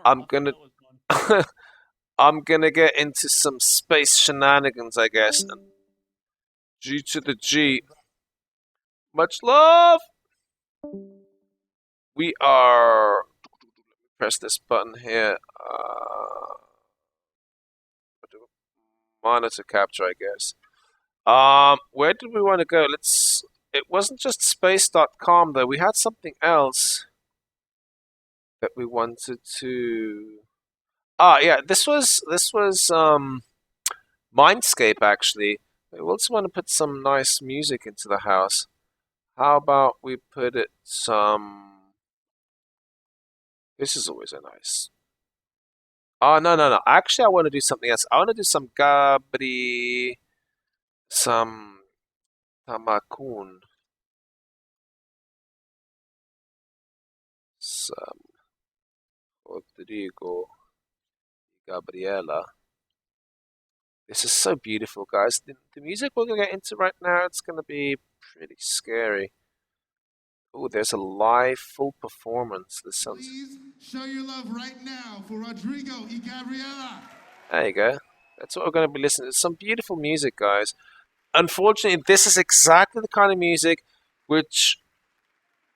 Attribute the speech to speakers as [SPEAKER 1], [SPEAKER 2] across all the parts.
[SPEAKER 1] I'm gonna I'm gonna get into some space shenanigans, I guess. And G to the G. Much love. We are. Press this button here. Monitor capture, I guess. Where did we want to go? Let's. It wasn't just space.com though. We had something else that we wanted to. Yeah. This was Mindscape actually. We also want to put some nice music into the house. How about we put it some. This is always a nice. Oh no no no! Actually, I want to do something else. I want to do some Gabri, some Tamakun, some Rodrigo, Gabriela. This is so beautiful, guys. The music we're gonna get into right now, it's gonna be pretty scary. Oh, there's a live full performance. This sounds.
[SPEAKER 2] Please show your love right now for Rodrigo y Gabriela.
[SPEAKER 1] There you go. That's what we're gonna be listening to. Some beautiful music, guys. Unfortunately, this is exactly the kind of music which,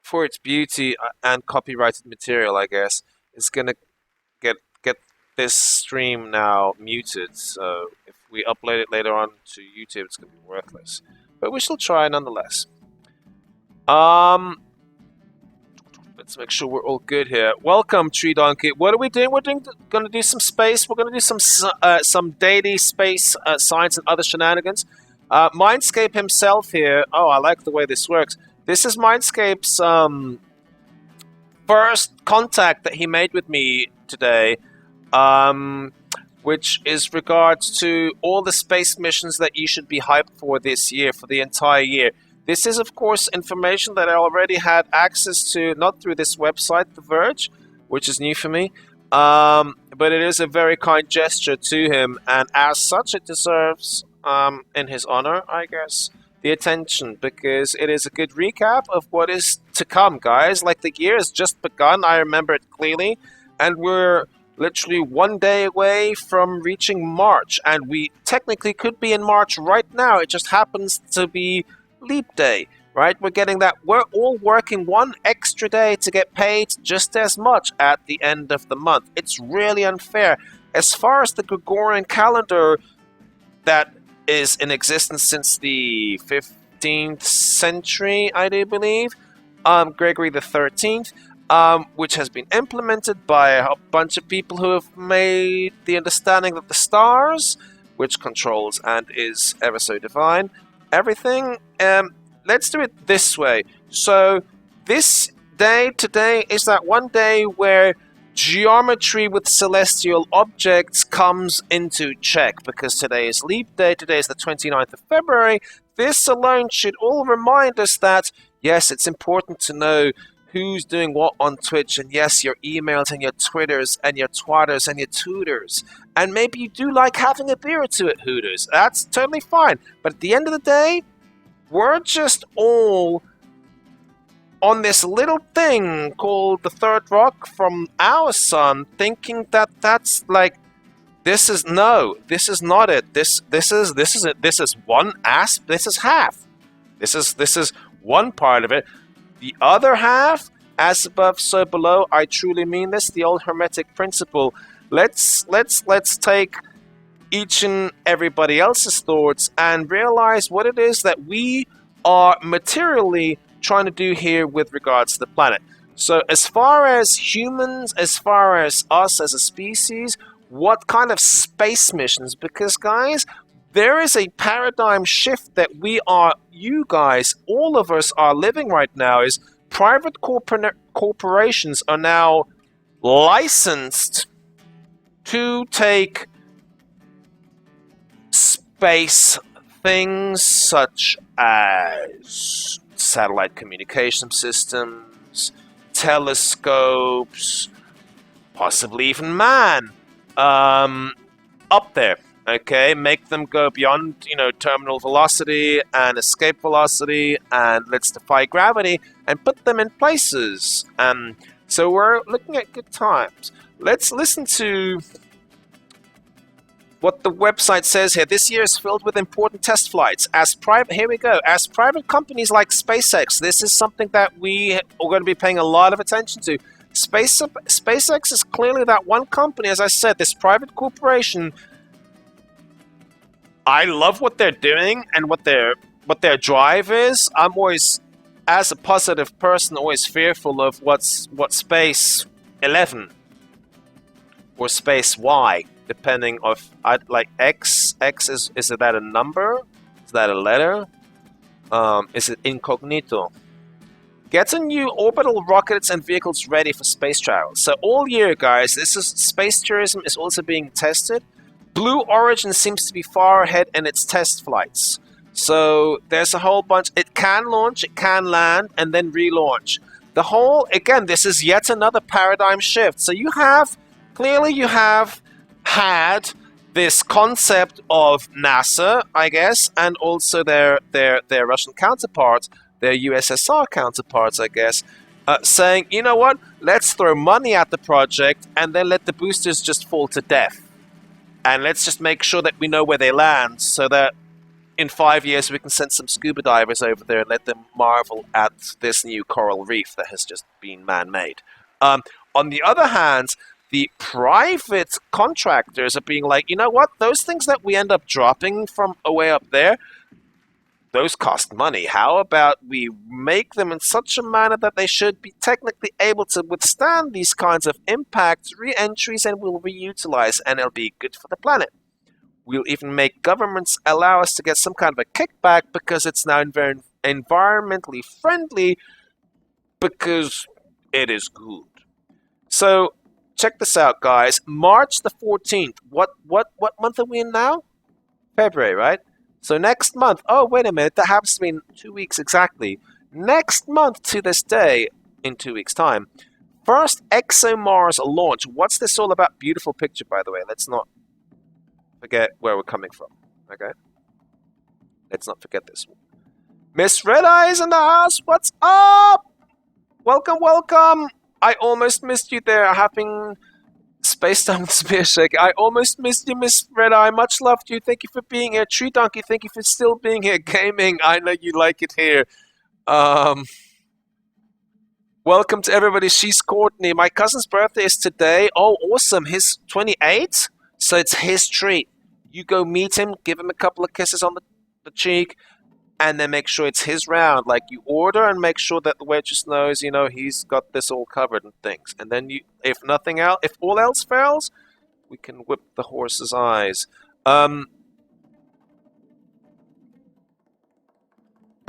[SPEAKER 1] for its beauty and copyrighted material, I guess, is gonna get this stream now muted. So if we upload it later on to YouTube, it's gonna be worthless. But we shall try nonetheless. Um, let's make sure we're all good here. Welcome, Tree Donkey. What are we doing? Gonna do some space. We're gonna do some daily space science and other shenanigans. Mindscape himself here. Oh, I like the way this works. This is Mindscape's first contact that he made with me today, which is regards to all the space missions that you should be hyped for this year, for the entire year. This is, of course, information that I already had access to, not through this website, The Verge, which is new for me, but it is a very kind gesture to him, and as such, it deserves, in his honor, I guess, the attention, because it is a good recap of what is to come, guys. Like, the year has just begun, I remember it clearly, and we're literally one day away from reaching March, and we technically could be in March right now. It just happens to be Leap Day, right? We're getting that. We're all working one extra day to get paid just as much at the end of the month. It's really unfair. As far as the Gregorian calendar that is in existence since the 15th century, I do believe, Gregory the 13th, which has been implemented by a bunch of people who have made the understanding that the stars, which controls and is ever so divine, everything, let's do it this way. So this day today is that one day where geometry with celestial objects comes into check, because today is Leap Day. Today is the 29th of February. This alone should all remind us that, yes, it's important to know who's doing what on Twitch, and yes, your emails and your Twitters and your twatters and your tutors. And maybe you do like having a beer or two at Hooters. That's totally fine. But at the end of the day, we're just all on this little thing called the third rock from our sun, thinking that that's like, this is not it. This is it. This is one aspect. This is half. This is one part of it. The other half, as above, so below. I truly mean this. The old Hermetic principle. Let's take each and everybody else's thoughts and realize what it is that we are materially trying to do here with regards to the planet. So as far as humans, as far as us as a species, what kind of space missions? Because guys, there is a paradigm shift that you guys, all of us are living right now, is private corporations are now licensed to take space things such as satellite communication systems, telescopes, possibly even man, up there. Okay, make them go beyond, terminal velocity and escape velocity, and let's defy gravity and put them in places. So we're looking at good times. let's listen to what the website says here. This year is filled with important test flights. Here we go. As private companies like SpaceX, this is something that we are going to be paying a lot of attention to. SpaceX is clearly that one company, as I said, this private corporation. I love what they're doing and what their drive is. I'm always, as a positive person, always fearful of what Space 11 or Space Y, depending of like X. Is that a number? Is that a letter? Is it incognito? Getting new orbital rockets and vehicles ready for space travel. So all year, guys, space tourism is also being tested. Blue Origin seems to be far ahead in its test flights. So there's a whole bunch. It can launch, it can land, and then relaunch. Again, this is yet another paradigm shift. So you have had this concept of NASA, I guess, and also their Russian counterparts, their USSR counterparts, I guess, saying, you know what, let's throw money at the project and then let the boosters just fall to death. And let's just make sure that we know where they land so that in 5 years we can send some scuba divers over there and let them marvel at this new coral reef that has just been man-made. On the other hand, the private contractors are being like, you know what, those things that we end up dropping from way up there, those cost money. How about we make them in such a manner that they should be technically able to withstand these kinds of impacts, re-entries, and we'll reutilize, and it'll be good for the planet. We'll even make governments allow us to get some kind of a kickback because it's now environmentally friendly because it is good. So check this out, guys. March the 14th. What month are we in now? February, right? So next month, oh, wait a minute, that happens to be in 2 weeks exactly. Next month to this day, in 2 weeks' time, first ExoMars launch. What's this all about? Beautiful picture, by the way. Let's not forget where we're coming from, okay? Let's not forget this one. Miss Red Eyes in the house, what's up? Welcome, welcome. I almost missed you there, having Space Time with Spear Shake. I almost missed you, Miss Red Eye. Much love to you. Thank you for being here. Tree Donkey, thank you for still being here. Gaming, I know you like it here. Welcome to everybody. She's Courtney. My cousin's birthday is today. Oh, awesome. He's 28, so it's his treat. You go meet him, give him a couple of kisses on the cheek, and then make sure it's his round. Like, you order and make sure that the waitress knows, you know, he's got this all covered and things. And then if all else fails, we can whip the horse's eyes. I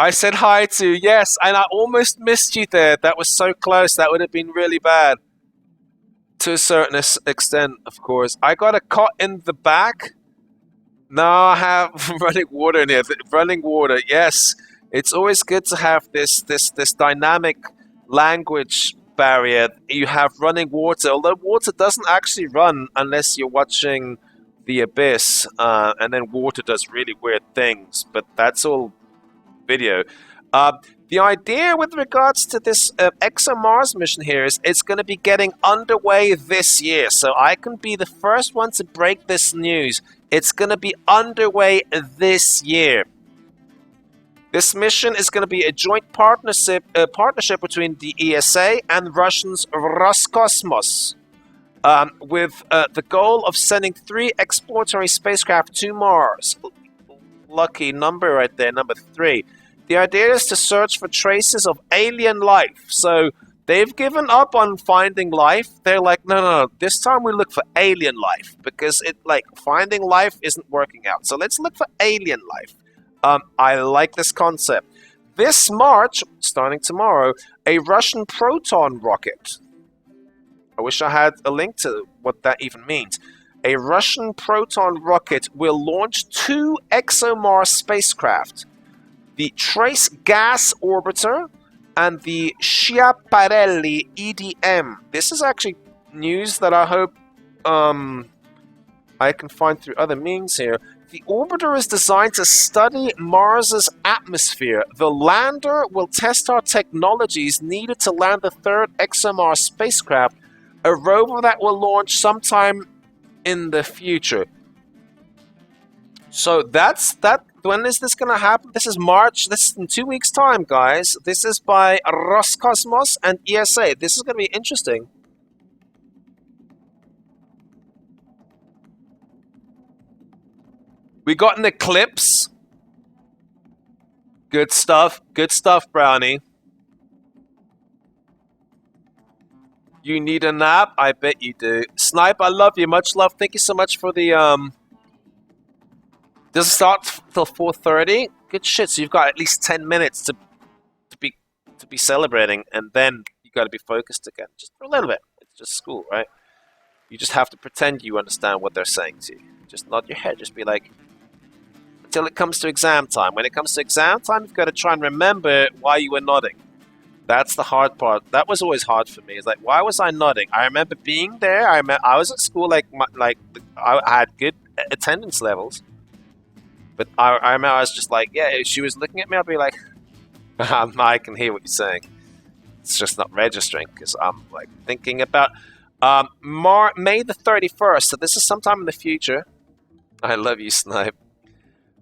[SPEAKER 1] said hi to, yes, and I almost missed you there. That was so close. That would have been really bad. To a certain extent, of course. I got a cot in the back. Now I have running water in here. Running water, yes. It's always good to have this dynamic language barrier. You have running water, although water doesn't actually run unless you're watching The Abyss, and then water does really weird things, but that's all video. The idea with regards to this ExoMars mission here is it's going to be getting underway this year, so I can be the first one to break this news. It's going to be underway this year. This mission is going to be a joint partnership between the ESA and Russians Roscosmos, with the goal of sending 3 exploratory spacecraft to Mars. Lucky number right there, number 3. The idea is to search for traces of alien life. So they've given up on finding life. They're like, no. This time we look for alien life because finding life isn't working out. So let's look for alien life. I like this concept. This March, starting tomorrow, a Russian Proton rocket. I wish I had a link to what that even means. A Russian Proton rocket will launch 2 ExoMars spacecraft. The Trace Gas Orbiter and the Schiaparelli EDM. This is actually news that I hope I can find through other means here. The orbiter is designed to study Mars's atmosphere. The lander will test our technologies needed to land the 3rd ExoMars spacecraft, a rover that will launch sometime in the future. So that's that. When is this going to happen? This is March. This is in 2 weeks' time, guys. This is by Roscosmos and ESA. This is going to be interesting. We got an eclipse. Good stuff. Good stuff, Brownie. You need a nap? I bet you do. Snipe, I love you. Much love. Thank you so much for the Does it start till 4:30? Good shit. So you've got at least 10 minutes to be celebrating, and then you got to be focused again, just for a little bit. It's just school, right? You just have to pretend you understand what they're saying to you. Just nod your head. Just be like, until it comes to exam time. When it comes to exam time, you've got to try and remember why you were nodding. That's the hard part. That was always hard for me. It's like, why was I nodding? I remember being there. I was at school, I had good attendance levels. But I remember I was just like, yeah, if she was looking at me, I'd be like, I can hear what you're saying. It's just not registering because I'm like thinking about May the 31st. So this is sometime in the future. I love you, Snipe.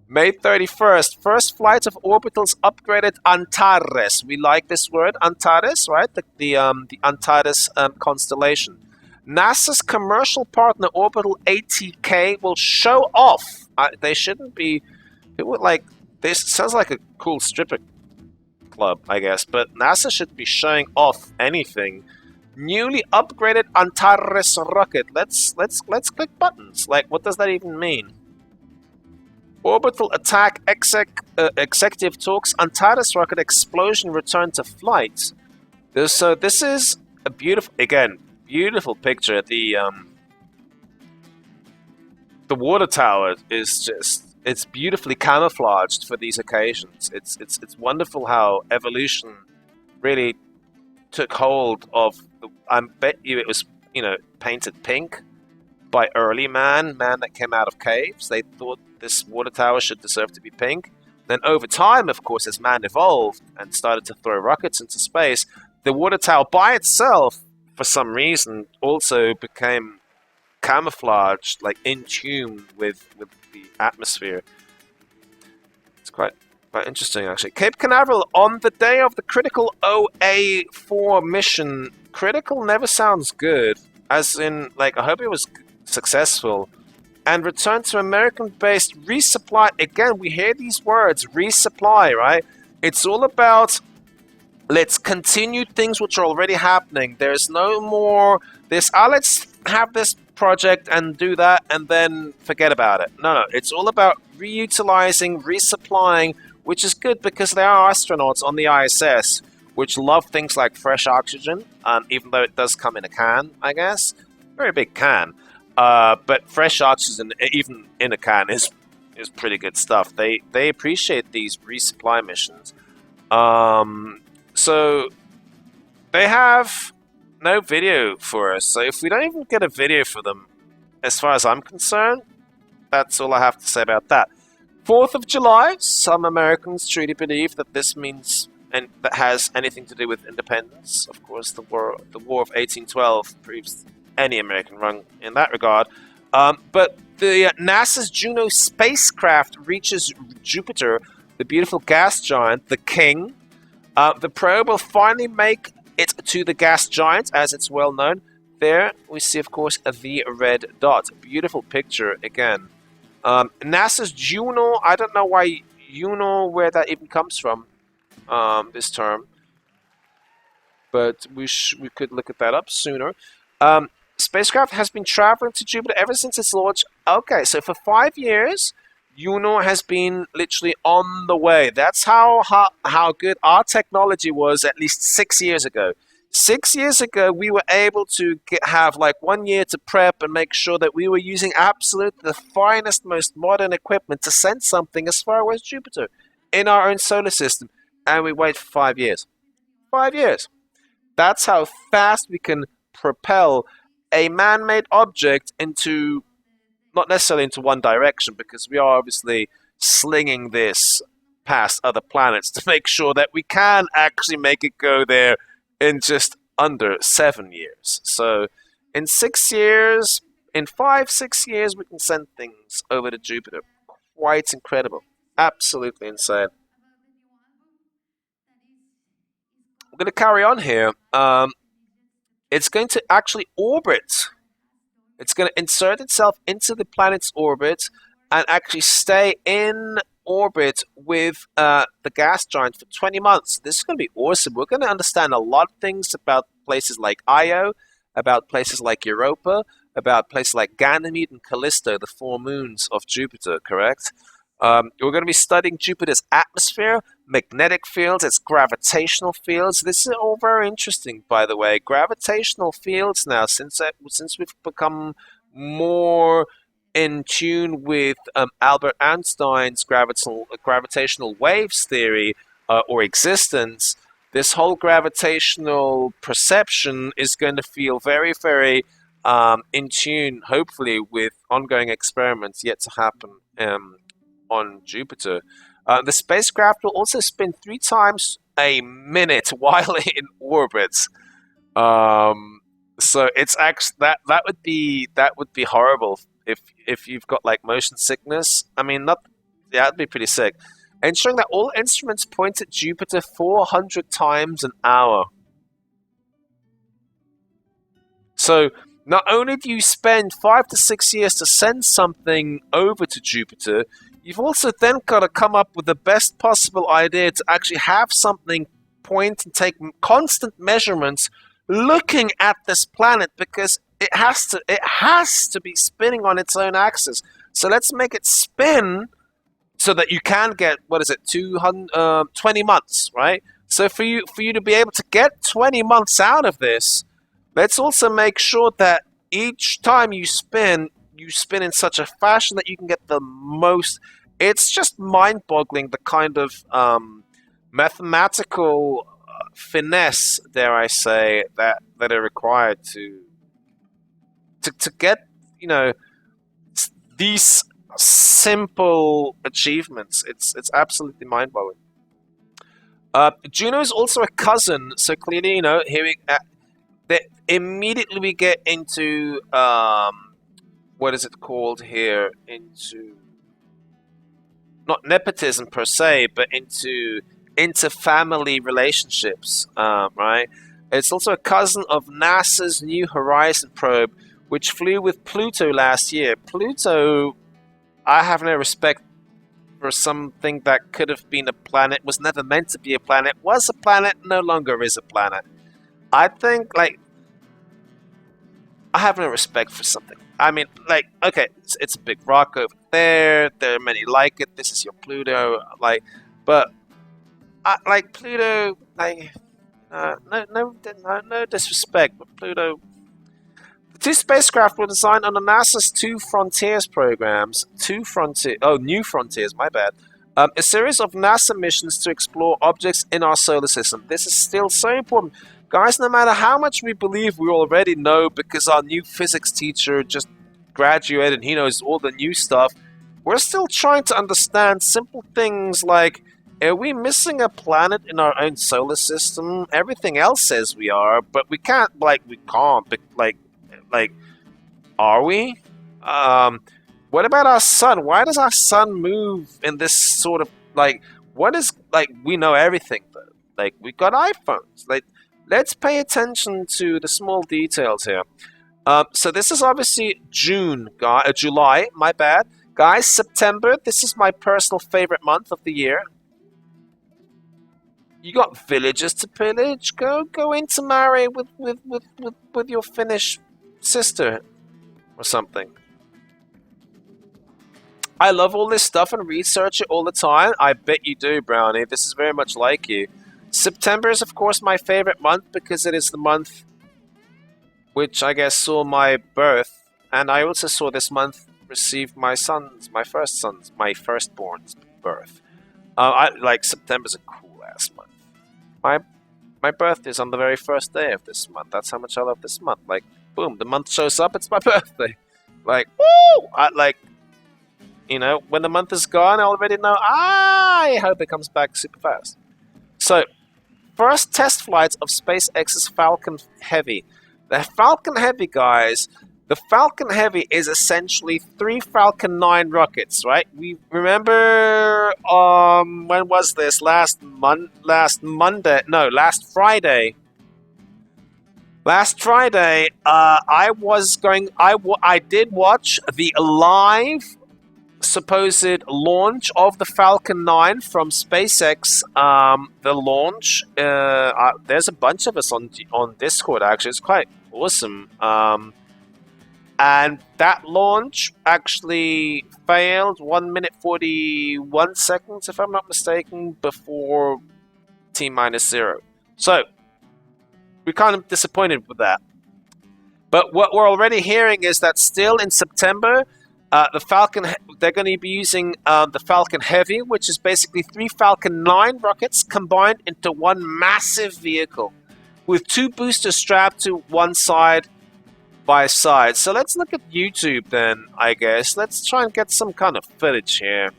[SPEAKER 1] May 31st, first flight of Orbital's upgraded Antares. We like this word, Antares, right? The Antares constellation. NASA's commercial partner Orbital ATK will show off. They shouldn't be. It would like this. Sounds like a cool stripper club, I guess. But NASA should be showing off anything. Newly upgraded Antares rocket. Let's click buttons. Like, what does that even mean? Orbital attack executive talks. Antares rocket explosion return to flight. So this is a beautiful picture. The water tower is just, it's beautifully camouflaged for these occasions. It's wonderful how evolution really took hold of. I bet you it was painted pink by early man that came out of caves. They thought this water tower should deserve to be pink. Then over time, of course, as man evolved and started to throw rockets into space, the water tower by itself, for some reason, also became camouflaged, like in tune with the atmosphere. It's quite interesting, actually. Cape Canaveral, on the day of the critical OA4 mission. Critical never sounds good, as in, like, I hope it was successful. And return to American-based resupply. Again, we hear these words, resupply, right? It's all about, let's continue things which are already happening. There's no more this, let's have this project and do that and then forget about it. No, it's all about reutilizing, resupplying, which is good because there are astronauts on the ISS which love things like fresh oxygen, even though it does come in a can, I guess. Very big can. But fresh oxygen, even in a can, is pretty good stuff. They appreciate these resupply missions. So they have no video for us. So if we don't even get a video for them, as far as I'm concerned, that's all I have to say about that. 4th of July, some Americans truly believe that this means, and that has anything to do with independence. Of course, the War of 1812 proves any American wrong in that regard. But the NASA's Juno spacecraft reaches Jupiter, the beautiful gas giant, the King. The probe will finally make it to the gas giant, as it's well known. There we see, of course, the red dot. Beautiful picture again. NASA's Juno, I don't know why where that even comes from, this term. But we could look at that up sooner. Spacecraft has been traveling to Jupiter ever since its launch. Okay, so for 5 years, Juno has been literally on the way. That's how good our technology was at least 6 years ago. 6 years ago, we were able to have like 1 year to prep and make sure that we were using absolutely the finest, most modern equipment to send something as far away as Jupiter in our own solar system. And we wait for 5 years. 5 years. That's how fast we can propel a man-made object into, not necessarily into one direction, because we are obviously slinging this past other planets to make sure that we can actually make it go there in just under 7 years. So In 6 years, in 5, 6 years, we can send things over to Jupiter. Quite incredible. Absolutely insane. We're going to carry on here. It's going to actually orbit. It's going to insert itself into the planet's orbit and actually stay in orbit with the gas giant for 20 months. This is going to be awesome. We're going to understand a lot of things about places like Io, about places like Europa, about places like Ganymede and Callisto, the four moons of Jupiter, correct? We're going to be studying Jupiter's atmosphere, magnetic fields, its gravitational fields. This is all very interesting, by the way. Gravitational fields now, since we've become more in tune with Albert Einstein's gravitational waves theory or existence, this whole gravitational perception is going to feel very, very in tune, hopefully, with ongoing experiments yet to happen on Jupiter. The spacecraft will also spin 3 times a minute while in orbit. So it's actually that would be horrible if you've got like motion sickness. I mean, not that'd be pretty sick. Ensuring that all instruments point at Jupiter 400 times an hour. So not only do you spend 5 to 6 years to send something over to Jupiter, you've also then got to come up with the best possible idea to actually have something point and take constant measurements looking at this planet, because it has to be spinning on its own axis. So let's make it spin so that you can get, 20 months, right? So for you to be able to get 20 months out of this, let's also make sure that each time you spin in such a fashion that you can get the most. It's just mind-boggling, the kind of mathematical finesse, dare I say, that are required to get, these simple achievements. It's absolutely mind-blowing. Juno is also a cousin, so clearly, immediately we get into what is it called here? Into not nepotism per se, but into family relationships, right? It's also a cousin of NASA's New Horizon probe, which flew with Pluto last year. Pluto, I have no respect for something that could have been a planet, was never meant to be a planet, was a planet, no longer is a planet. I think, I have no respect for something. I mean, okay, it's a big rock over there. There are many like it. This is your Pluto, but Pluto, no disrespect, but Pluto. The 2 spacecraft were designed under NASA's New Frontiers programs. New Frontiers, my bad. A series of NASA missions to explore objects in our solar system. This is still so important. Guys, no matter how much we believe we already know because our new physics teacher just graduated and he knows all the new stuff, we're still trying to understand simple things like, are we missing a planet in our own solar system? Everything else says we are, but we can't, are we? What about our sun? Why does our sun move in this sort of, what is, we know everything, though. We've got iPhones. Let's pay attention to the small details here. So this is obviously July, my bad. Guys, September, this is my personal favorite month of the year. You got villages to pillage. Go intermarry with your Finnish sister or something. I love all this stuff and research it all the time. I bet you do, Brownie. This is very much like you. September is, of course, my favorite month because it is the month which I guess saw my birth, and I also saw this month receive my firstborn's birth. September's a cool ass month. My birthday is on the very first day of this month. That's how much I love this month. Boom, the month shows up, it's my birthday. Woo! When the month is gone, I already know. I hope it comes back super fast. So, first test flights of SpaceX's Falcon Heavy. The Falcon Heavy, guys. The Falcon Heavy is essentially 3 Falcon 9 rockets, right? We remember when was this? Last Friday. Last Friday, I did watch the live supposed launch of the Falcon 9 from SpaceX. The launch. There's a bunch of us on Discord. Actually, it's quite awesome. And that launch actually failed 1 minute 41 seconds, if I'm not mistaken, before T-0. So we're kind of disappointed with that. But what we're already hearing is that still in September, they're going to be using the Falcon Heavy, which is basically 3 Falcon 9 rockets combined into one massive vehicle with 2 boosters strapped to one side by side. So let's look at YouTube then, I guess. Let's try and get some kind of footage here.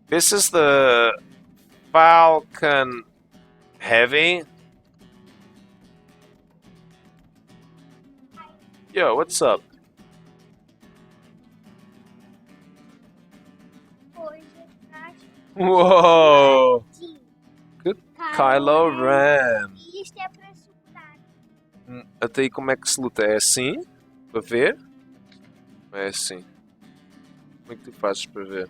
[SPEAKER 1] This is the Falcon Heavy. Yo, what's up? Whoa! Good Kylo Ren. Até aí como é que se luta? É assim? Para ver? É assim. Como é que tu fazes para ver?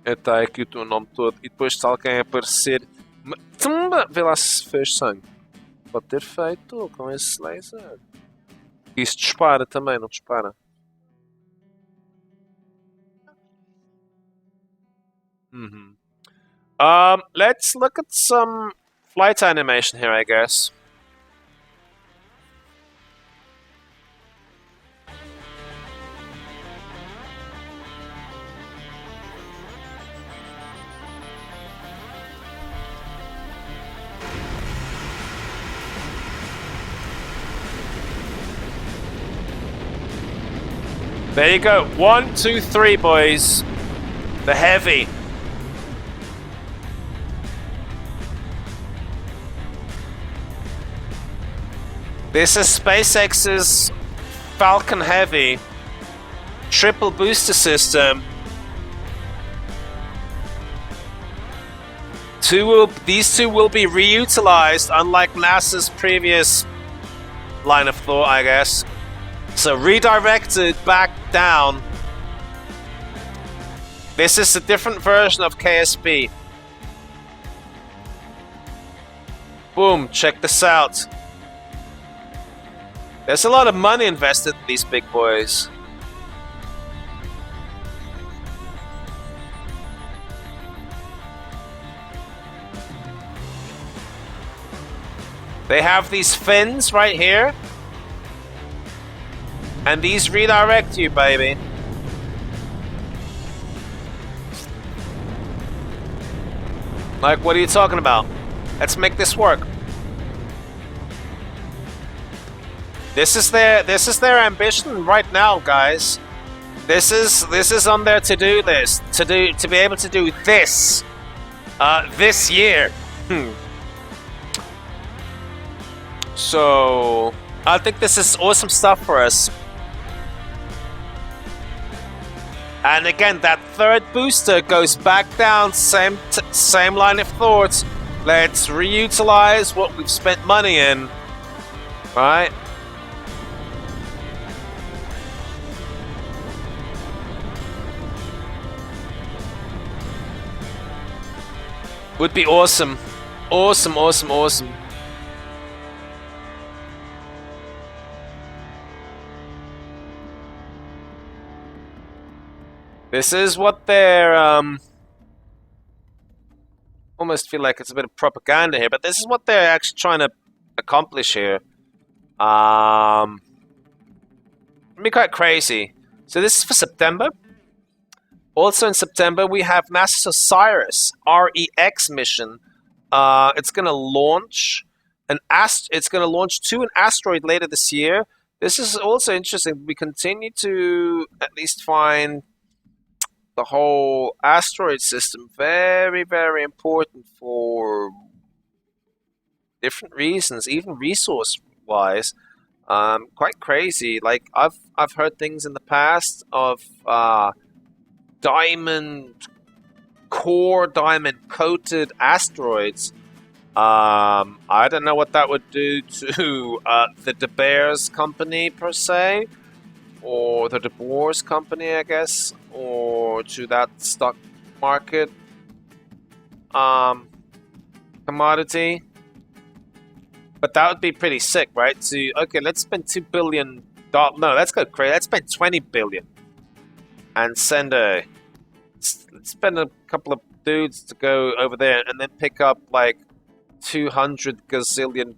[SPEAKER 1] Está aqui o teu nome todo e depois se alguém aparecer... Tumba! Vê lá se fez sangue. Pode ter feito com esse laser. Isso dispara também, não dispara? Uhum. Let's look at some flight animation here, I guess. There you go. 1, 2, 3, boys. The Heavy. This is SpaceX's Falcon Heavy triple booster system. These two will be reutilized, unlike NASA's previous line of thought, I guess. So redirected back down. This is a different version of KSP. Boom, check this out. There's a lot of money invested in these big boys. They have these fins right here. And these redirect you, baby. Like, what are you talking about? Let's make this work. This is their ambition right now, guys. This is on their to-do list to be able to do this this year. So I think this is awesome stuff for us. And again, that third booster goes back down. Same line of thought. Let's reutilize what we've spent money in. Right? Would be awesome. Awesome, awesome, awesome. This is what they're, almost feel like it's a bit of propaganda here, but this is what they're actually trying to accomplish here. It'd be quite crazy. So this is for September. Also in September, we have NASA's Osiris REX mission. It's going to launch it's going to launch to an asteroid later this year. This is also interesting. We continue to at least find the whole asteroid system very, very important for different reasons, even resource-wise. Quite crazy. Like I've heard things in the past of diamond core, diamond coated asteroids. I don't know what that would do to the De Beers company per se, or the De Boers company, I guess, or to that stock market commodity. But that would be pretty sick, right? To okay, let's spend $2 billion. No, let's go crazy. Let's spend 20 billion and send a. Let's spend a couple of dudes to go over there and then pick up like 200 gazillion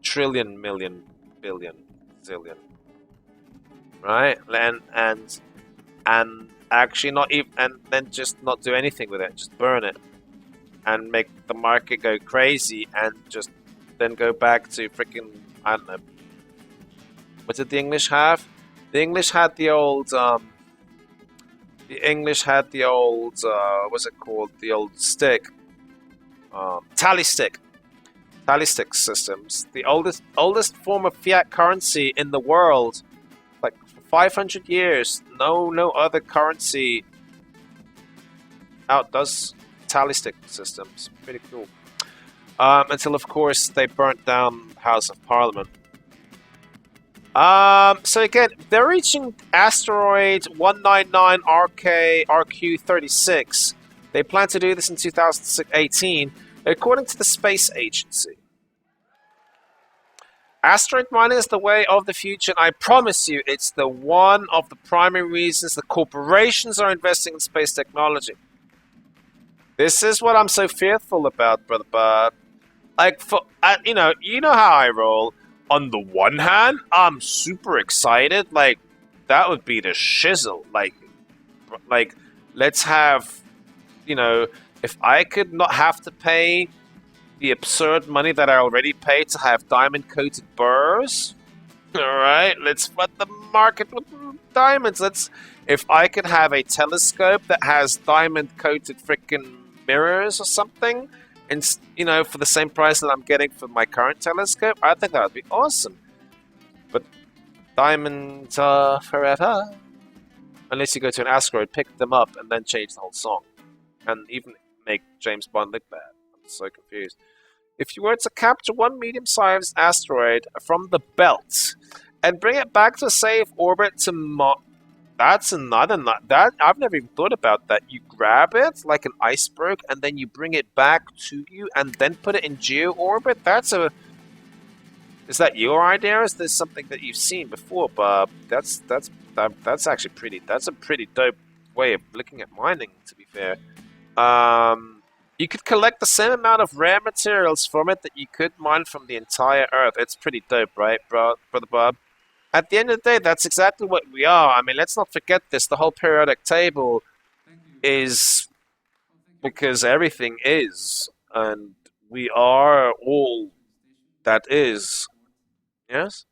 [SPEAKER 1] trillion million billion zillion, right? And actually not even, and then just not do anything with it, just burn it and make the market go crazy and just then go back to freaking, I don't know, what did the English have? The English had the old what's it called? The old stick, tally stick systems. The oldest form of fiat currency in the world, like for 500 years. No other currency outdoes tally stick systems. Pretty cool. Until of course they burnt down the House of Parliament. So again, they're reaching asteroid 199 RQ36. They plan to do this in 2018, according to the Space Agency. Asteroid mining is the way of the future, and I promise you, it's the one of the primary reasons the corporations are investing in space technology. This is what I'm so fearful about, brother Bob. Like, you know how I roll. On the one hand, I'm super excited. Like, that would be the shizzle. Like, let's have, if I could not have to pay the absurd money that I already pay to have diamond-coated burrs. All right, let's flood the market with diamonds. If I could have a telescope that has diamond-coated freaking mirrors or something, and for the same price that I'm getting for my current telescope, I think that would be awesome. But diamonds are forever, unless you go to an asteroid, pick them up, and then change the whole song, and even make James Bond look bad. I'm so confused. If you were to capture one medium-sized asteroid from the belt and bring it back to a safe orbit to Mars, that's another that I've never even thought about that. You grab it like an iceberg and then you bring it back to you and then put it in geo orbit. Is that your idea? Or is this something that you've seen before, Bob? That's actually that's a pretty dope way of looking at mining, to be fair. You could collect the same amount of rare materials from it that you could mine from the entire Earth. It's pretty dope, right, Brother Bob? At the end of the day, that's exactly what we are. I mean, let's not forget this. The whole periodic table is because everything is, and we are all that is. Yes?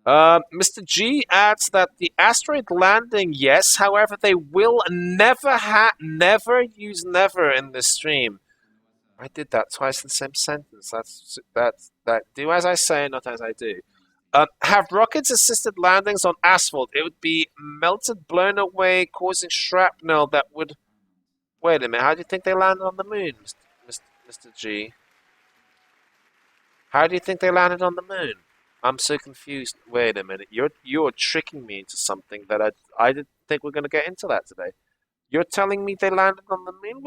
[SPEAKER 1] Mr. G adds that the asteroid landing, yes, however, they will never use never in this stream. I did that twice in the same sentence. That do as I say, not as I do. Have rockets assisted landings on asphalt? It would be melted, blown away, causing shrapnel that would. Wait a minute. How do you think they landed on the moon, Mr. G? How do you think they landed on the moon? I'm so confused. Wait a minute. You're tricking me into something that I didn't think we're going to get into that today. You're telling me they landed on the moon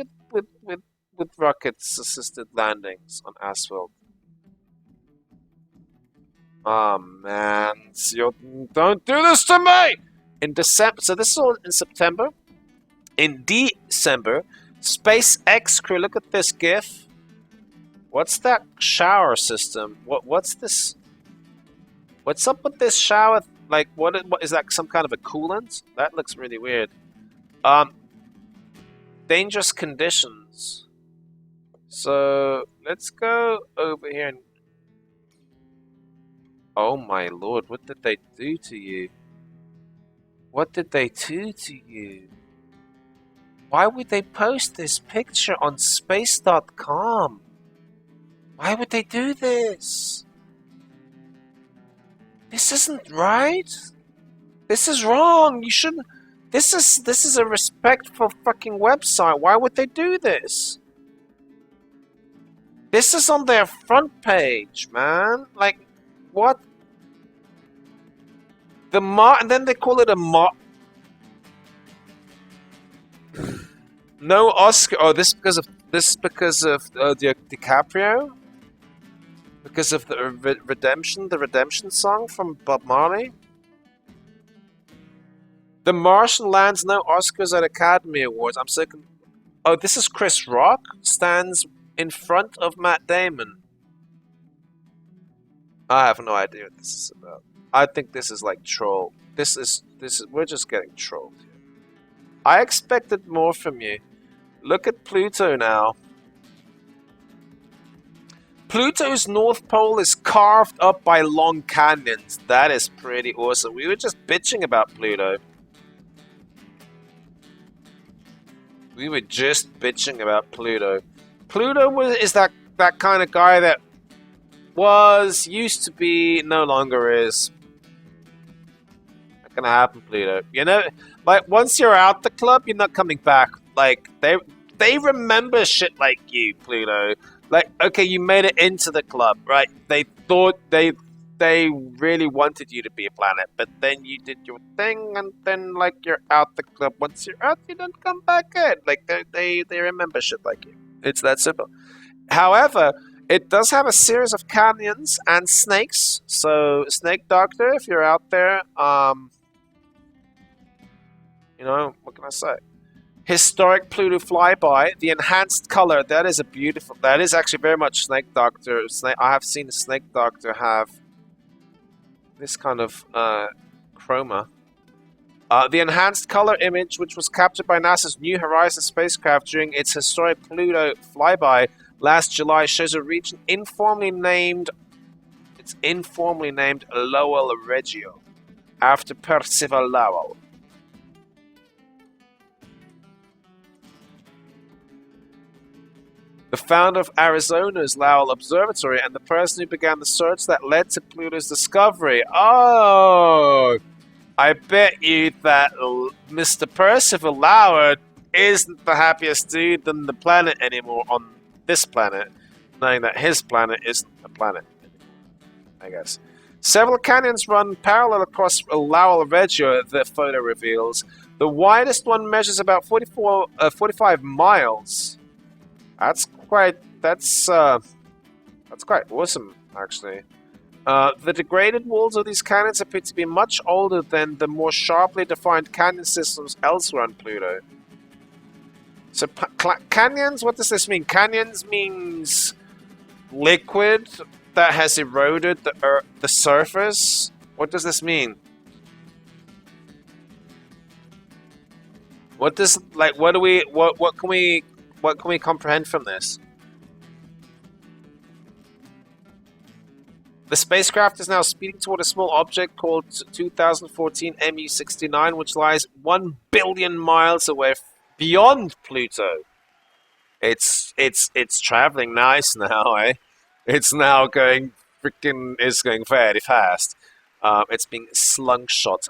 [SPEAKER 1] with rockets assisted landings on asphalt. Oh man, don't do this to me! In December, so this is all in September. In December, SpaceX crew, look at this GIF. What's that shower system? What's this? What's up with this shower? Like, what is that? Some kind of a coolant? That looks really weird. Dangerous conditions. So let's go over here and. Oh my lord! What did they do to you? What did they do to you? Why would they post this picture on space.com? Why would they do this? This isn't right. This is wrong. You shouldn't. This is a respectful fucking website. Why would they do this? This is on their front page, man. Like, what? And then they call it a no Oscar. Oh, this is because of DiCaprio. Because of the redemption song from Bob Marley. The Martian lands no Oscars at Academy Awards. I'm so. Oh, this is Chris Rock stands in front of Matt Damon. I have no idea what this is about. I think this is like troll. This is we're just getting trolled here. I expected more from you. Look at Pluto now. Pluto's North Pole is carved up by long canyons. That is pretty awesome. We were just bitching about Pluto. We were just bitching about Pluto. Pluto is that kind of guy that used to be, no longer is. Not gonna happen, Pluto. You know, like once you're out the club, you're not coming back. Like they remember shit like you, Pluto. Like, okay, you made it into the club, right? They thought they really wanted you to be a planet, but then you did your thing, and then like you're out the club. Once you're out, you don't come back in. Like they remember shit like you. It's that simple. However, it does have a series of canyons and snakes. So, Snake Doctor, if you're out there, you know, what can I say? Historic Pluto flyby, the enhanced color. That is that is actually very much Snake Doctor. I have seen the Snake Doctor have this kind of chroma. The enhanced color image, which was captured by NASA's New Horizons spacecraft during its historic Pluto flyby last July, shows a region informally named Lowell Regio, after Percival Lowell. The founder of Arizona's Lowell Observatory and the person who began the search that led to Pluto's discovery. Oh, I bet you that Mr. Percival Lowell isn't the happiest dude on the planet anymore, on this planet, knowing that his planet isn't a planet anymore, I guess. Several canyons run parallel across Lowell Regio, the photo reveals. The widest one measures about 45 miles. That's quite awesome, actually. The degraded walls of these canyons appear to be much older than the more sharply defined canyon systems elsewhere on Pluto. So, canyons, what does this mean? Canyons means liquid that has eroded the surface? What does this mean? What can we comprehend from this? The spacecraft is now speeding toward a small object called 2014 MU-69, which lies 1 billion miles away beyond Pluto. It's traveling nice now, eh? It's now going very fast. It's being slungshot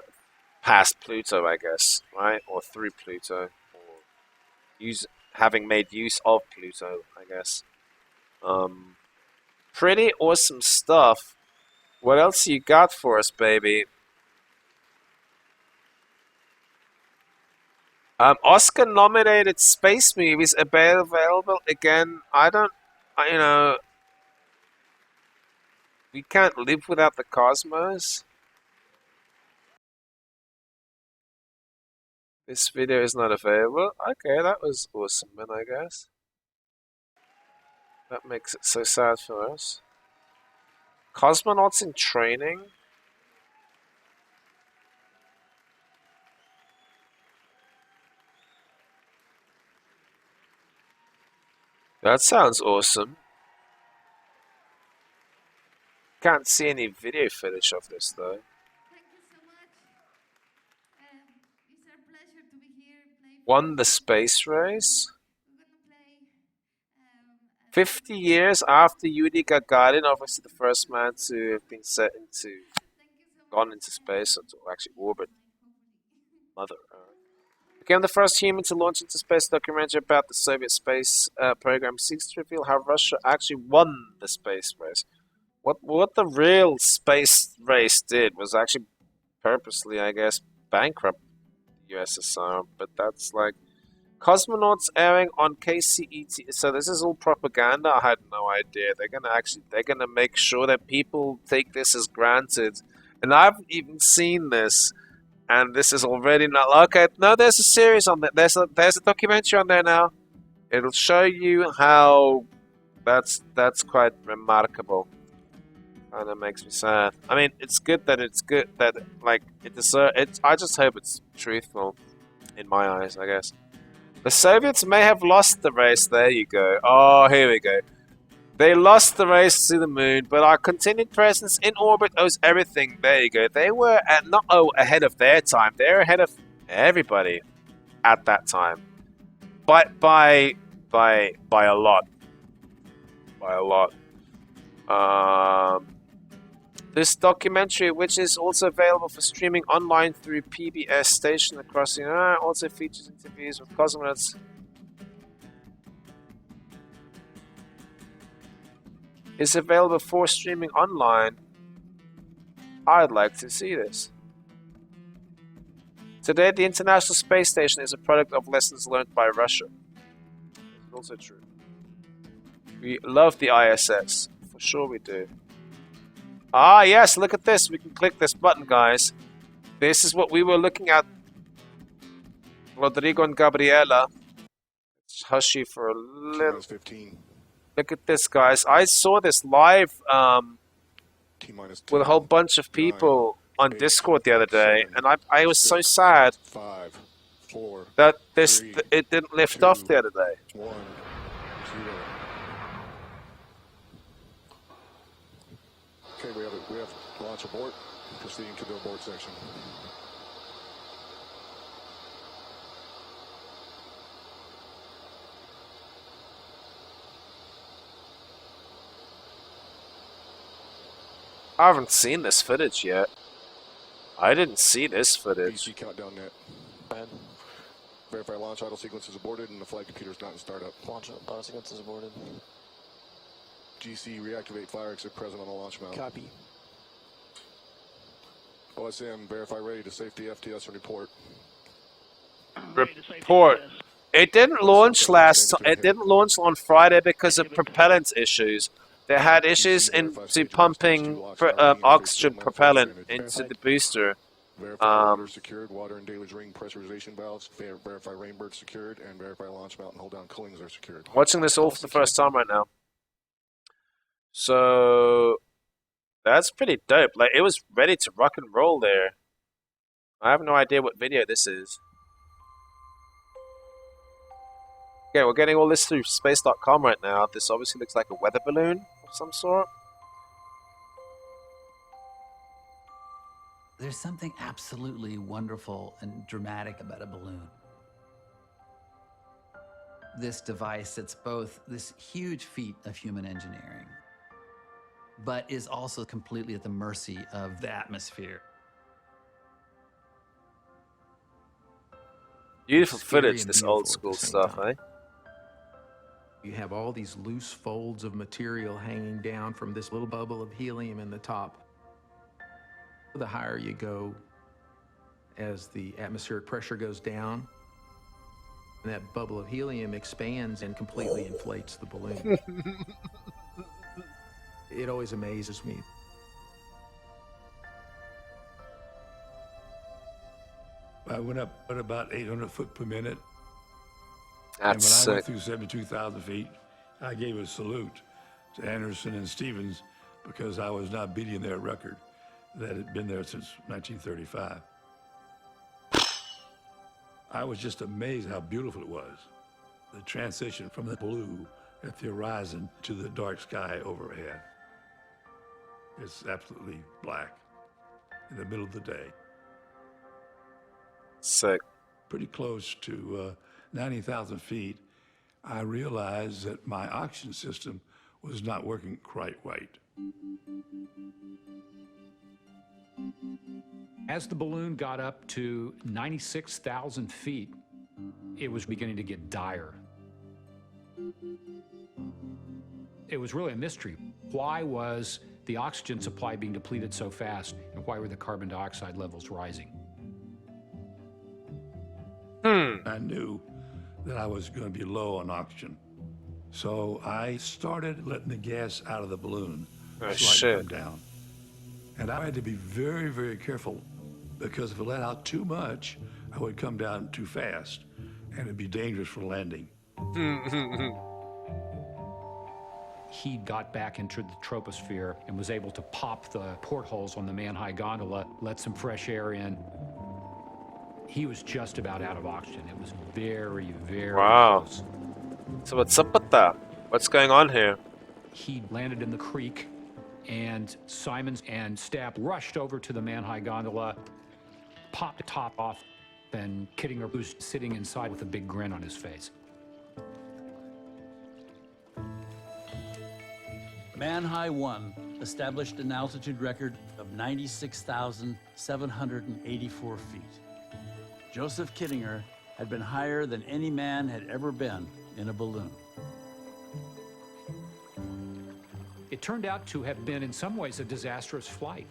[SPEAKER 1] past Pluto, I guess, right? Or through Pluto, or having made use of Pluto, I guess. Pretty awesome stuff. What else you got for us, baby? Oscar-nominated space movies available again. We can't live without the cosmos. This video is not available. Okay, that was awesome, then, I guess. That makes it so sad for us. Cosmonauts in training? That sounds awesome. Can't see any video footage of this, though.
[SPEAKER 3] Thank you so much. It's a pleasure to be here, play
[SPEAKER 1] Won the space race. 50 years after Yuri Gagarin, obviously the first man to have been gone into space, or to actually orbit Mother Earth. Became the first human to launch into space. Documentary about the Soviet space program seeks to reveal how Russia actually won the space race. What the real space race did was actually purposely, I guess, bankrupt the USSR, but that's like cosmonauts airing on KCET. So this is all propaganda. I had no idea. They're gonna make sure that people take this as granted. And I've even seen this, and this is already not okay. No, there's a series on that. There's a documentary on there now. It'll show you how that's quite remarkable. And it makes me sad. I mean, it's good that like it deserves. I just hope it's truthful, in my eyes, I guess. The Soviets may have lost the race. There you go. Oh, here we go. They lost the race to the moon, but our continued presence in orbit owes everything. There you go. They were not ahead of their time. They're ahead of everybody at that time, but by a lot. By a lot. This documentary, which is also available for streaming online through PBS station across the United, also features interviews with cosmonauts. Is available for streaming online. I'd like to see this. Today, the International Space Station is a product of lessons learned by Russia. It's also true. We love the ISS. For sure we do. Ah, yes, look at this. We can click this button, guys. This is what we were looking at. Rodrigo and Gabriela. Let's hush you for a little.
[SPEAKER 3] 15.
[SPEAKER 1] Look at this, guys. I saw this live with a whole bunch of people on Discord the other day, and I was so sad
[SPEAKER 3] 5, 4,
[SPEAKER 1] that
[SPEAKER 3] three,
[SPEAKER 1] it didn't lift
[SPEAKER 3] 2,
[SPEAKER 1] off the other day.
[SPEAKER 3] 1, 0. Okay, we have launch abort. Proceeding to the abort section.
[SPEAKER 1] I haven't seen this footage yet. I didn't see this footage.
[SPEAKER 3] PC countdown net.
[SPEAKER 4] Bad.
[SPEAKER 3] Verify launch auto sequence is aborted and the flight computer is not in startup.
[SPEAKER 4] Launch auto sequence is aborted.
[SPEAKER 3] GC reactivate fire exit present on the launch mount.
[SPEAKER 4] Copy.
[SPEAKER 3] OSM verify ready to safety FTS and report.
[SPEAKER 1] Report. It didn't launch It didn't launch on Friday because of propellant issues. They had issues into pumping oxygen propellant into the booster.
[SPEAKER 3] Verify water secured, water and deluge ring pressurization valves. Verify rainbird secured, and verify launch mount and hold down coolings are secured.
[SPEAKER 1] Watching this all for the first time right now. So that's pretty dope. Like, it was ready to rock and roll there. I have no idea what video this is. Okay, we're getting all this through space.com right now. This obviously looks like a weather balloon of some sort.
[SPEAKER 5] There's something absolutely wonderful and dramatic about a balloon. This device, it's both this huge feat of human engineering, but is also completely at the mercy of the atmosphere.
[SPEAKER 1] Beautiful
[SPEAKER 6] Scary
[SPEAKER 1] footage,
[SPEAKER 6] and
[SPEAKER 1] this
[SPEAKER 6] beautiful
[SPEAKER 1] old
[SPEAKER 6] at
[SPEAKER 1] school
[SPEAKER 6] the same
[SPEAKER 1] stuff,
[SPEAKER 6] time.
[SPEAKER 1] eh?
[SPEAKER 6] You have all these loose folds of material hanging down from this little bubble of helium in the top. The higher you go, as the atmospheric pressure goes down, that bubble of helium expands and completely inflates the balloon. It always amazes me.
[SPEAKER 7] I went up at about 800 foot per minute.
[SPEAKER 1] That's
[SPEAKER 7] and when I
[SPEAKER 1] sick.
[SPEAKER 7] went through 72,000 feet, I gave a salute to Anderson and Stevens because I was not beating their record that had been there since 1935. I was just amazed how beautiful it was. The transition from the blue at the horizon to the dark sky overhead. It's absolutely black in the middle of the day.
[SPEAKER 1] Sick.
[SPEAKER 7] pretty close to 90,000 feet, I realized that my oxygen system was not working quite right.
[SPEAKER 4] As the balloon got up to 96,000 feet, it was beginning to get dire. It was really a mystery. Why was the oxygen supply being depleted so fast, and why were the carbon dioxide levels rising?
[SPEAKER 7] I knew that I was going to be low on oxygen. So I started letting the gas out of the balloon slightly come down. And I had to be very, very careful, because if I let out too much, I would come down too fast, and it'd be dangerous for landing.
[SPEAKER 4] He got back into the troposphere and was able to pop the portholes on the man-high gondola, let some fresh air in. He was just about out of oxygen. It was very, very close.
[SPEAKER 1] So what's up with that? What's going on here?
[SPEAKER 4] He landed in the creek, and Simons and Stapp rushed over to the man-high gondola, popped the top off, and Kittinger was sitting inside with a big grin on his face.
[SPEAKER 8] Man-High 1 established an altitude record of 96,784 feet. Joseph Kittinger had been higher than any man had ever been in a balloon.
[SPEAKER 4] It turned out to have been, in some ways, a disastrous flight.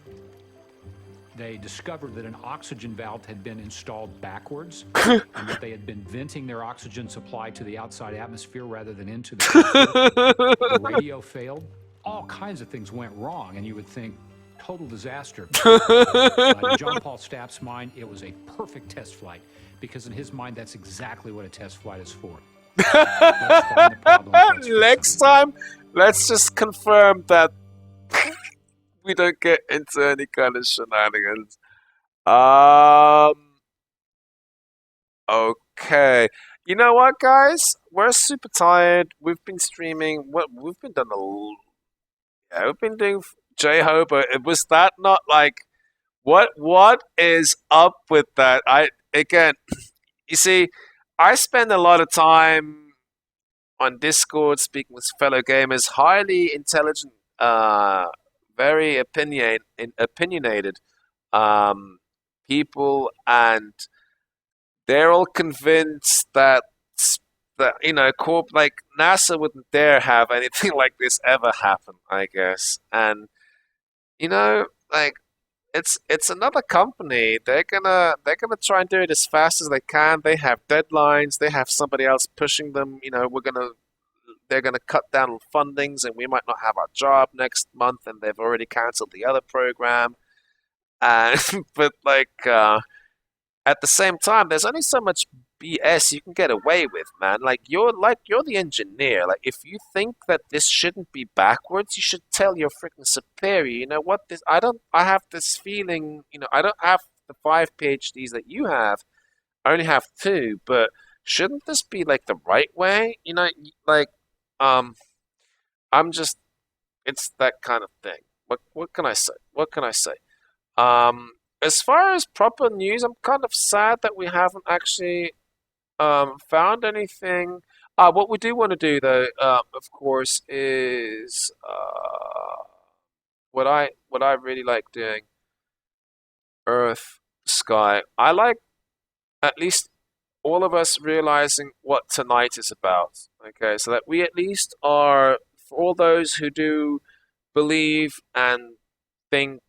[SPEAKER 4] They discovered that an oxygen valve had been installed backwards, and that they had been venting their oxygen supply to the outside atmosphere rather than into the atmosphere. The radio failed. All kinds of things went wrong, and you would think, total disaster. But in John Paul Stapp's mind, it was a perfect test flight, because in his mind, that's exactly what a test flight is for. Let's find the problem, let's fix
[SPEAKER 1] Next time, let's just confirm that we don't get into any kind of shenanigans. Okay. You know what, guys? We're super tired. We've been streaming. We've been done we've been doing J-Ho, but was that not like what is up with that? Again, you see, I spend a lot of time on Discord speaking with fellow gamers, highly intelligent, very opinionated people, and they're all convinced that like NASA wouldn't dare have anything like this ever happen, I guess. And like it's another company. They're gonna try and do it as fast as they can. They have deadlines. They have somebody else pushing them. They're gonna cut down on fundings, and we might not have our job next month. And they've already cancelled the other program. And but at the same time, there's only so much BS you can get away with, man. You're the engineer. Like, if you think that this shouldn't be backwards, you should tell your freaking superior. You know what? I have this feeling. I don't have the 5 PhDs that you have. I only have 2. But shouldn't this be like the right way? It's that kind of thing. What can I say? What can I say? As far as proper news, I'm kind of sad that we haven't actually found anything. What we do want to do, though, of course, is what I really like doing. Earth, sky. I like at least all of us realizing what tonight is about. Okay, so that we at least are, for all those who do believe and think,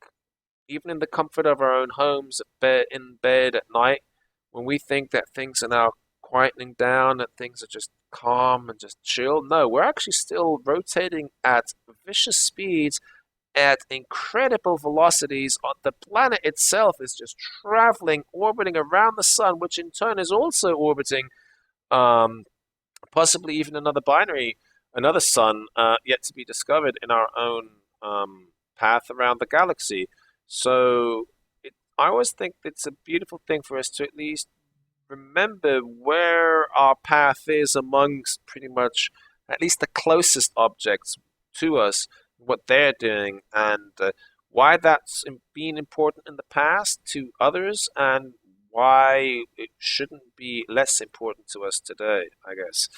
[SPEAKER 1] even in the comfort of our own homes, in bed at night, when we think that things are now quietening down, that things are just calm and just chill. No, we're actually still rotating at vicious speeds, at incredible velocities. The planet itself is just traveling, orbiting around the sun, which in turn is also orbiting possibly even another sun yet to be discovered in our own path around the galaxy. So I always think it's a beautiful thing for us to at least remember where our path is amongst pretty much at least the closest objects to us, what they're doing, and why that's been important in the past to others, and why it shouldn't be less important to us today, I guess.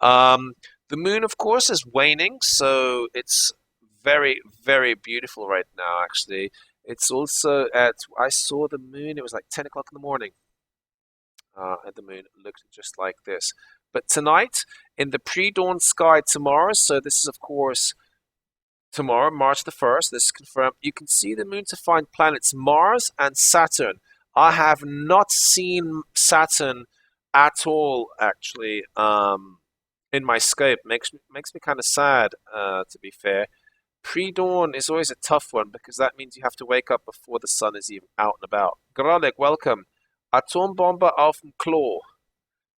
[SPEAKER 1] The moon, of course, is waning, so it's very, very beautiful right now, actually. It's also I saw the moon, it was like 10 o'clock in the morning, and the moon looked just like this. But tonight, in the pre-dawn sky tomorrow, so this is, of course, tomorrow, March the 1st, this is confirmed, you can see the moon to find planets Mars and Saturn. I have not seen Saturn at all, actually, in my scope. Makes me kind of sad, to be fair. Pre-dawn is always a tough one because that means you have to wake up before the sun is even out and about. Grolek, welcome. Atombombe auf dem Klo.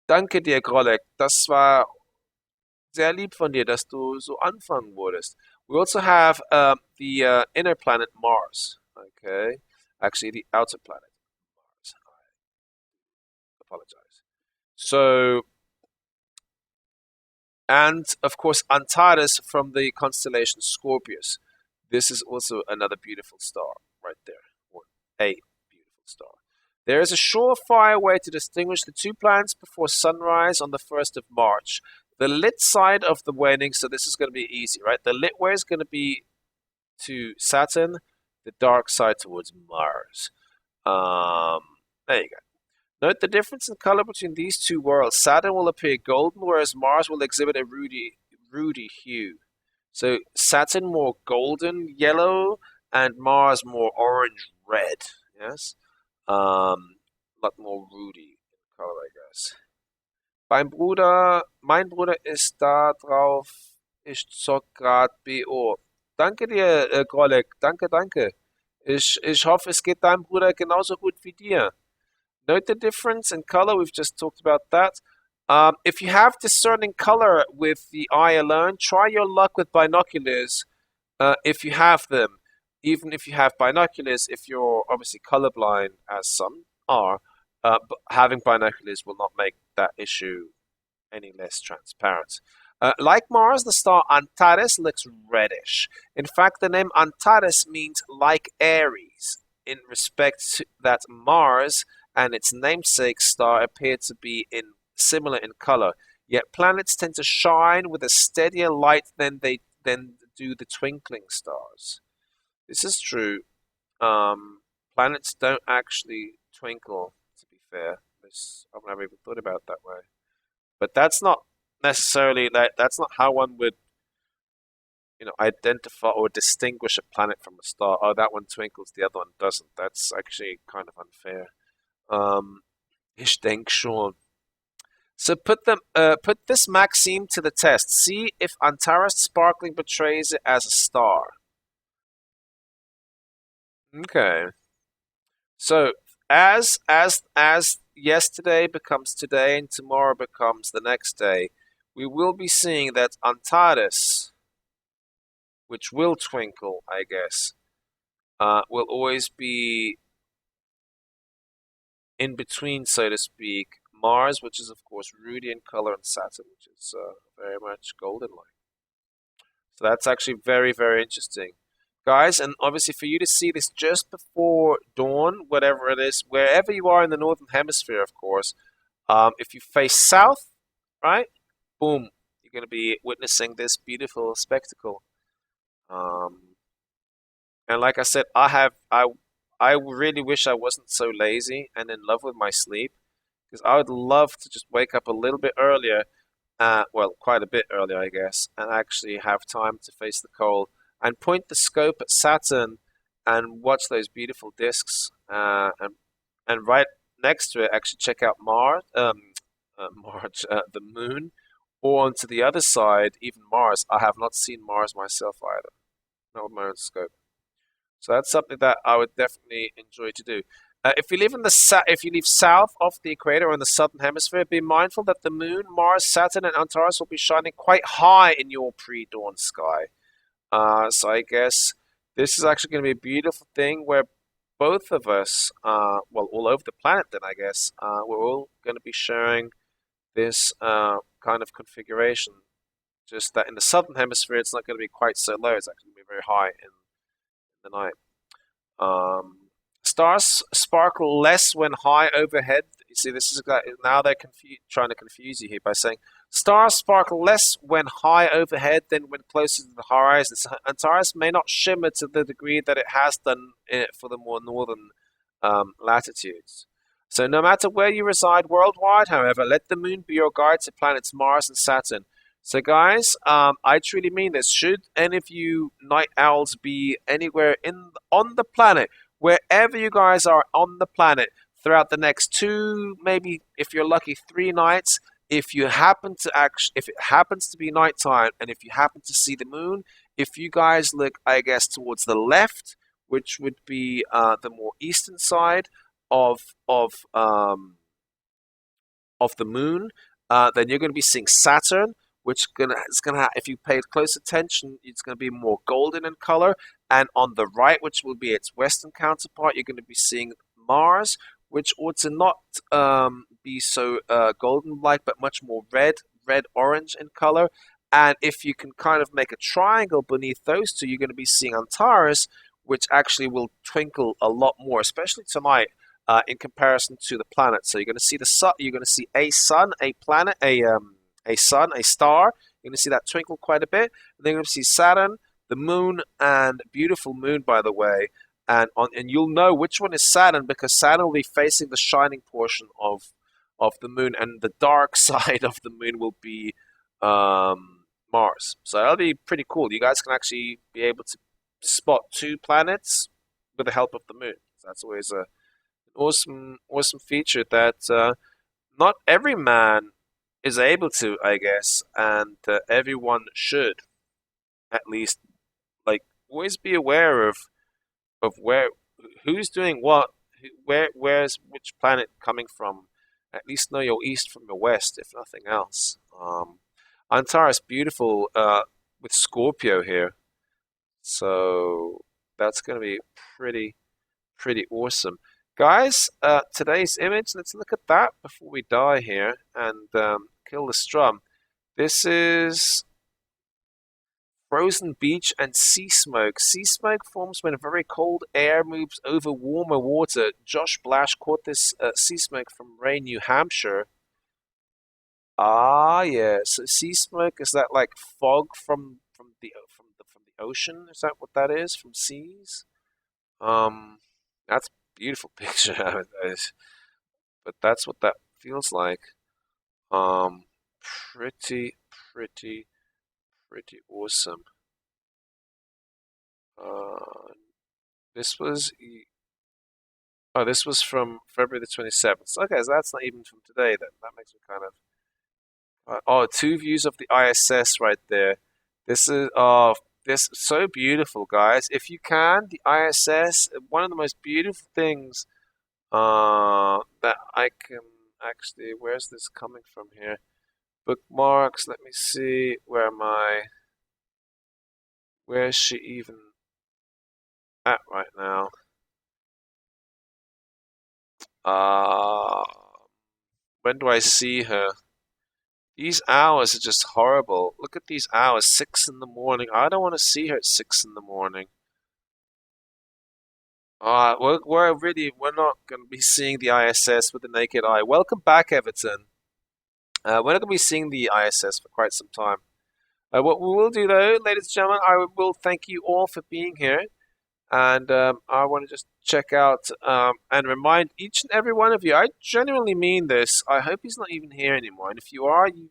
[SPEAKER 1] Danke dir, Grolek. Das war sehr lieb von dir, dass du so anfangen wurdest. We also have the inner planet Mars. Okay, actually the outer planet Mars. I apologize. So, and of course Antares from the constellation Scorpius. This is also another beautiful star right there, or a beautiful star. There is a surefire way to distinguish the two planets before sunrise on the 1st of March. The lit side of the waning, so this is going to be easy, right? The lit way is going to be to Saturn, the dark side towards Mars. There you go. Note the difference in color between these two worlds. Saturn will appear golden, whereas Mars will exhibit a ruddy hue. So Saturn more golden yellow, and Mars more orange red. Yes, a lot more ruddy in color, I guess. Mein Bruder ist da drauf. Ich zock grad BO. Danke dir, Grolek. Danke, danke. Ich hoffe, es geht deinem Bruder genauso gut wie dir. Note the difference in color. We've just talked about that. If you have discerning color with the eye alone, try your luck with binoculars if you have them. Even if you have binoculars, if you're obviously colorblind, as some are, but having binoculars will not make that issue any less transparent. Like Mars, the star Antares looks reddish. In fact, the name Antares means like Aries, in respect to that Mars and its namesake star appear to be similar in color. Yet planets tend to shine with a steadier light than do the twinkling stars. This is true. Planets don't actually twinkle, to be fair. I've never even thought about it that way. But that's not necessarily that's not how one would, identify or distinguish a planet from a star. Oh, that one twinkles, the other one doesn't. That's actually kind of unfair. Ich denke schon. So put this maxim to the test. See if Antares sparkling betrays it as a star. Okay. So as yesterday becomes today and tomorrow becomes the next day, we will be seeing that Antares, which will twinkle, I guess, will always be in between, so to speak, Mars, which is of course ruddy in color, and Saturn, which is very much golden light. So that's actually very, very interesting. Guys, and obviously for you to see this just before dawn, whatever it is, wherever you are in the northern hemisphere, of course, if you face south, right, boom, you're going to be witnessing this beautiful spectacle. And like I said, I really wish I wasn't so lazy and in love with my sleep, because I would love to just wake up a little bit earlier, well, quite a bit earlier, I guess, and actually have time to face the cold and point the scope at Saturn and watch those beautiful discs, and right next to it, actually check out the moon, or onto the other side, even Mars. I have not seen Mars myself either, not with my own scope. So that's something that I would definitely enjoy to do. If you live if you live south of the equator or in the southern hemisphere, be mindful that the moon, Mars, Saturn, and Antares will be shining quite high in your pre-dawn sky. So I guess this is actually going to be a beautiful thing where both of us, well, all over the planet then, I guess, we're all going to be sharing this kind of configuration. Just that in the southern hemisphere, it's not going to be quite so low. It's actually going to be very high in the night. Stars sparkle less when high overhead. You see, this is now they're trying to confuse you here by saying stars sparkle less when high overhead than when closer to the horizon. Antares may not shimmer to the degree that it has done for the more northern latitudes. So no matter where you reside worldwide, however, let the moon be your guide to planets Mars and Saturn. So guys, I truly mean this. Should any of you night owls be anywhere on the planet, wherever you guys are on the planet, throughout the next 2, maybe if you're lucky, 3 nights, if you happen to if it happens to be nighttime, and if you happen to see the moon, if you guys look, I guess, towards the left, which would be the more eastern side of of um, of the moon, then you're going to be seeing Saturn, which is gonna if you pay close attention, it's going to be more golden in color. And on the right, which will be its western counterpart, you're going to be seeing Mars, which ought to not be so golden-like, but much more red-orange in color. And if you can kind of make a triangle beneath those two, you're going to be seeing Antares, which actually will twinkle a lot more, especially tonight, in comparison to the planet. So you're going to see the sun. You're going to see a sun, a planet, a sun, a star. You're going to see that twinkle quite a bit. And then you're going to see Saturn, the moon, and beautiful moon, by the way. And you'll know which one is Saturn, because Saturn will be facing the shining portion of the moon, and the dark side of the moon will be Mars. So that'll be pretty cool. You guys can actually be able to spot 2 planets with the help of the moon. So that's always an awesome feature that not every man is able to, I guess, and everyone should at least always be aware of who's doing what, where's which planet coming from. At least know your east from your west, if nothing else. Antares beautiful with Scorpio here, so that's going to be pretty awesome. Guys, today's image, let's look at that before we die here and kill the strum. This is frozen beach and sea smoke. Sea smoke forms when very cold air moves over warmer water. Josh Blash caught this sea smoke from Ray, New Hampshire. Ah, yeah. So sea smoke, is that like fog from the ocean? Is that what that is? From seas? That's a beautiful picture. But that's what that feels like. Pretty awesome. This was from February the 27th. Okay, so that's not even from today then. That makes me kind of 2 views of the ISS right there. This is this so beautiful, guys. If you can, the ISS, one of the most beautiful things that I can actually, where's this coming from here? Bookmarks, let me see, where is she even at right now? When do I see her? These hours are just horrible. Look at these hours, 6 in the morning. I don't want to see her at 6 in the morning. We're not going to be seeing the ISS with the naked eye. Welcome back, Everton. We're not going to be seeing the ISS for quite some time. What we will do, though, ladies and gentlemen, I will thank you all for being here. And I want to just check out and remind each and every one of you, I genuinely mean this. I hope he's not even here anymore. And if you are, you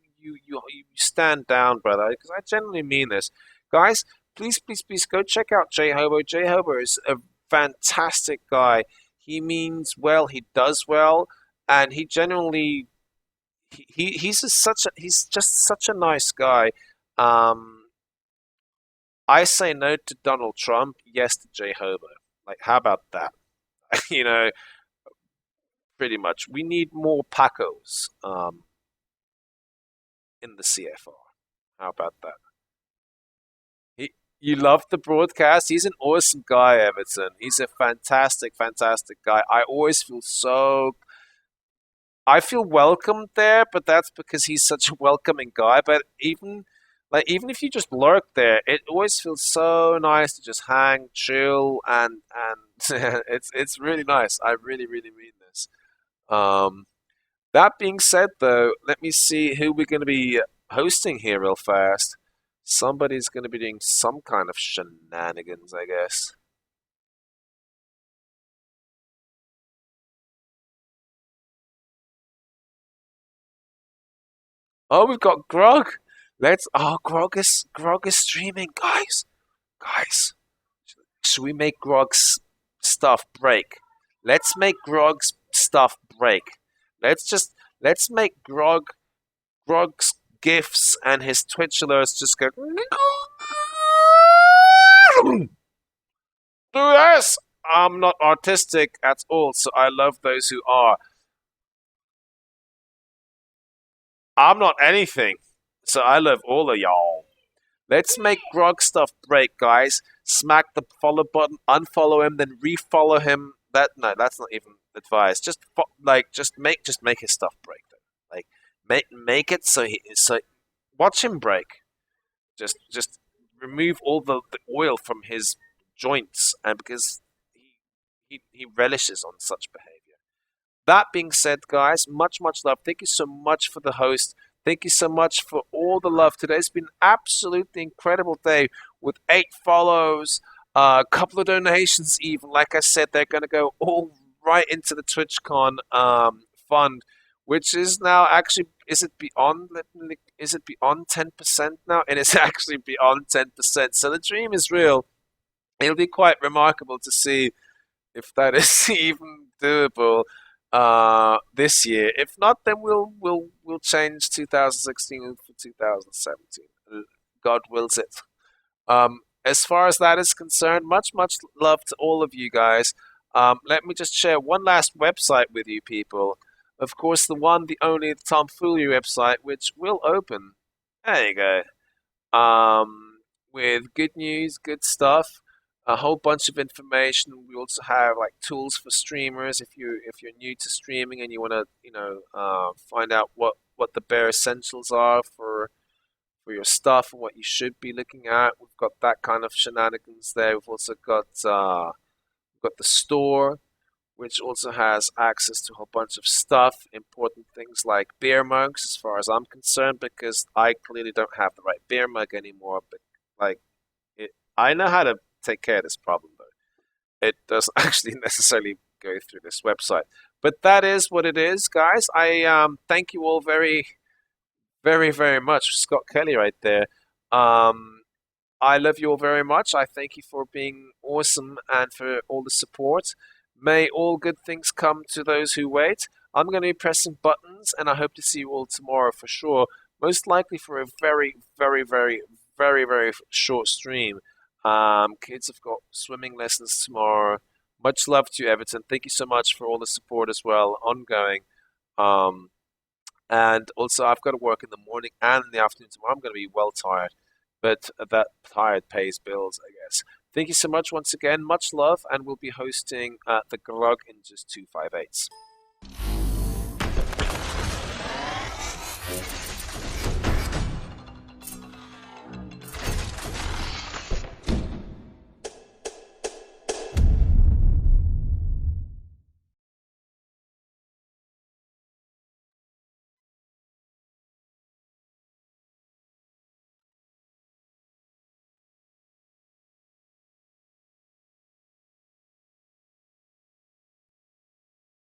[SPEAKER 1] stand down, brother, because I genuinely mean this. Guys, please go check out J Hobo. J Hobo is a fantastic guy. He means well, he does well, and he genuinely he's just such a nice guy. I say no to Donald Trump, yes to J Hobo. Like, how about that? You know, pretty much. We need more Pacos in the CFR. How about that? You love the broadcast. He's an awesome guy, Everton. He's a fantastic guy. I feel welcomed there, but that's because he's such a welcoming guy. But even Like, even if you just lurk there, it always feels so nice to just hang, chill, and it's really nice. I really, really mean this. Um, that being said, though, let me see who we're going to be hosting here real fast. Somebody's going to be doing some kind of shenanigans, I guess. Oh, we've got Grog. Grog is streaming, guys. Guys, should we make Grog's stuff break? Let's make Grog's stuff break. Let's make Grog's gifts and his Twitch alerts just go. Yes, I'm not artistic at all, so I love those who are. I'm not anything, so I love all of y'all. Let's make Grog stuff break, guys. Smack the follow button, unfollow him, then refollow him. That's not even advice. Just make his stuff break. Though. Like make it so watch him break. Just remove all the oil from his joints, and because he relishes on such behavior. That being said, guys, much love. Thank you so much for the host. Thank you so much for all the love today. It's been an absolutely incredible day with 8 follows, a couple of donations even. Like I said, they're going to go all right into the TwitchCon fund, which is now actually, is it beyond 10% now? And it's actually beyond 10%. So the dream is real. It'll be quite remarkable to see if that is even doable this year. If not, then we'll change 2016 for 2017. God wills it. As far as that is concerned, much love to all of you guys. Let me just share one last website with you people. Of course, the one, the only, the Tomfoolery website, which will open. There you go. With good news, good stuff, a whole bunch of information. We also have like tools for streamers if you're new to streaming and you want to find out what the bare essentials are for your stuff and what you should be looking at. We've got that kind of shenanigans there. We've also got the store, which also has access to a whole bunch of stuff, important things like beer mugs, as far as I'm concerned, because I clearly don't have the right beer mug anymore. But I know how to take care of this problem, though. It doesn't actually necessarily go through this website. But that is what it is, guys. I thank you all very, very, very much. Scott Kelly right there. I love you all very much. I thank you for being awesome and for all the support. May all good things come to those who wait. I'm going to be pressing buttons, and I hope to see you all tomorrow for sure. Most likely for a very, very, very, very, very short stream. Kids have got swimming lessons tomorrow. Much love to you, Everton. Thank you so much for all the support as well, ongoing. And also, I've got to work in the morning and in the afternoon tomorrow. I'm going to be well tired, but that tired pays bills, I guess. Thank you so much once again. Much love, and we'll be hosting the Grog in just 258s.